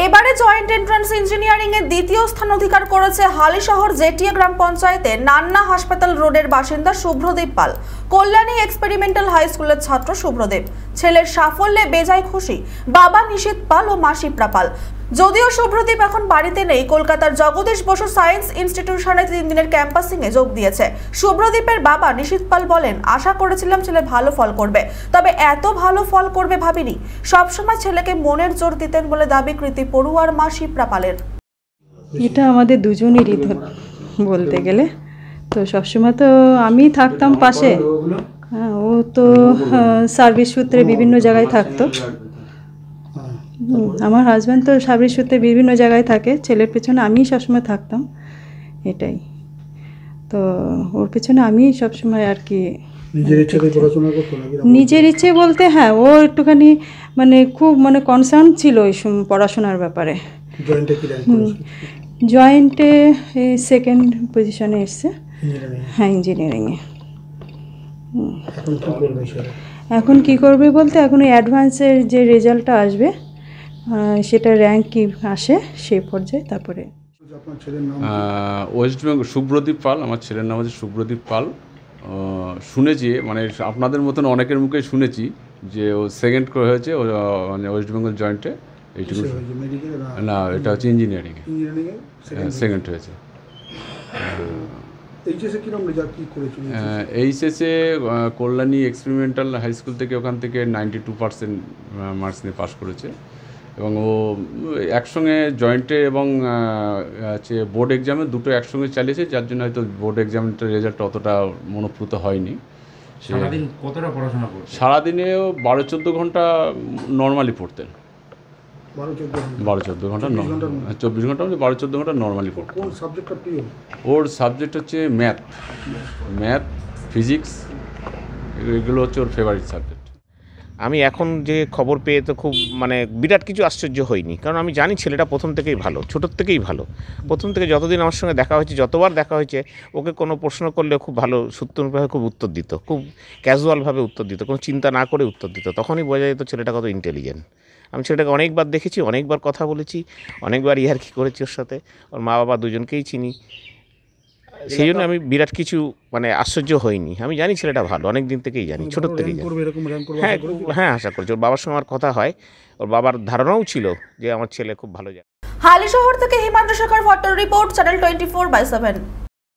এবারে joint entrance engineering এ দ্বিতীয় স্থান অধিকার করেছে হালিশহর জেটিয়া গ্রাম পঞ্চায়েতের নান্না হাসপাতাল রোডের বাসিন্দা শুভ্রদীপ পাল। কল্যাণী এক্সপেরিমেন্টাল হাই স্কুলের ছাত্র শুভ্রদীপ। ছেলের সাফল্যে বেজায় খুশি বাবা নিশীথ পাল ও মা শিপ্রা পাল। যদিও শুভ্রদীপ এখন বাড়িতে নেই, কলকাতার জগদীশ বসু সায়েন্স ইনস্টিটিউশনে 3 দিনের ক্যাম্পাসিং এ যোগ দিয়েছে। শুভ্রদীপের বাবা নিশীথ পাল বলেন, আশা করেছিলাম ছেলে ভালো ফল করবে, তবে এত ভালো ফল করবে ভাবিনি। সবসময় ছেলেকে মনের জোর দিতেন বলে দাবি কৃতি পড়ুয়ার মা শিপ্রা পালের। এটা আমাদের দুজনেরই বলতে গেলে, তো সবসময় তো আমি থাকতাম পাশে, ও তো সার্ভিস সূত্রে বিভিন্ন জায়গায় থাকতো। আমার হাজব্যান্ড তো সার্ভিস সূত্রে বিভিন্ন জায়গায় থাকে, ছেলের পেছনে আমি সবসময় থাকতাম, এটাই তো ওর পেছনে আমি সবসময় আর কি। নিজের ইচ্ছে বলতে হ্যাঁ, ও একটুখানি মানে খুব মানে কনসার্ন ছিল এই পড়াশোনার ব্যাপারে। জয়েন্টে এই 2nd পজিশনে এসছে, হ্যাঁ ইঞ্জিনিয়ারিংয়ে। এখন কি করবে বলতে, এখন ওই অ্যাডভান্সের যে রেজাল্টটা আসবে সেটা র্যাঙ্ক কি আসে সেই পর্যায়ে তারপরে। ওয়েস্ট বেঙ্গল শুভ্রদীপ পাল, আমার ছেলের নাম হচ্ছে শুভ্রদীপ পাল। শুনেছি মানে আপনাদের মতন অনেকের মুখে শুনেছি যে ও 2nd হয়েছে মানে ওয়েস্ট বেঙ্গল জয়েন্টে। এইটুকু না, এটা হচ্ছে ইঞ্জিনিয়ারিংয়ে 2nd হয়েছে। এইচএসে কল্যাণী এক্সপেরিমেন্টাল হাই স্কুল থেকে, ওখান থেকে 92% মার্কস নিয়ে পাস করেছে। এবং ও একসঙ্গে জয়েন্টে এবং হচ্ছে বোর্ড এক্সামে দুটো একসঙ্গে চালিয়েছে, যার জন্য হয়তো বোর্ড এক্সামের রেজাল্ট অতটা মনোপ্রুত হয়নি। সারাদিন কতটা পড়াশোনা করতেন? সারাদিনেও 12-14 ঘন্টা নর্মালি পড়তেন। 12-14 ঘন্টা 24 ঘন্টা 12-14 ঘন্টা নর্মালি পড়তেন। ওর সাবজেক্ট হচ্ছে ম্যাথ, ফিজিক্স, এগুলো হচ্ছে ওর ফেভারিট সাবজেক্ট। আমি এখন যে খবর পেয়ে তো খুব মানে বিরাট কিছু আশ্চর্য হইনি, কারণ আমি জানি ছেলেটা প্রথম থেকেই ভালো, ছোটোর থেকেই ভালো। প্রথম থেকে যতদিন আমার সঙ্গে দেখা হয়েছে, যতবার দেখা হয়েছে, ওকে কোনো প্রশ্ন করলে খুব ভালো সুন্দরভাবে খুব উত্তর দিত, খুব ক্যাজুয়ালভাবে উত্তর দিত, কোনো চিন্তা না করে উত্তর দিত। তখনই বোঝা যেত ছেলেটা কত ইন্টেলিজেন্ট। আমি ছেলেটাকে অনেকবার দেখেছি, অনেকবার কথা বলেছি, অনেকবার ইয়ার্কি করেছি ওর সাথে। ওর মা বাবা দুজনকেই চিনি, সেই জন্য আমি বিরাট কিছু মানে আশ্চর্য হইনি। আমি জানি ছেলেটা ভালো, অনেক দিন থেকেই জানি, ছোটোর থেকেই জানি। হ্যাঁ আশা করছি। ওর বাবার সঙ্গে আমার কথা হয়, ওর বাবার ধারণাও ছিল যে আমার ছেলে খুব ভালো যায়। হালিশহর থেকে হিমাদ্রি শেখর ফটোর রিপোর্ট, চ্যানেল 24/7।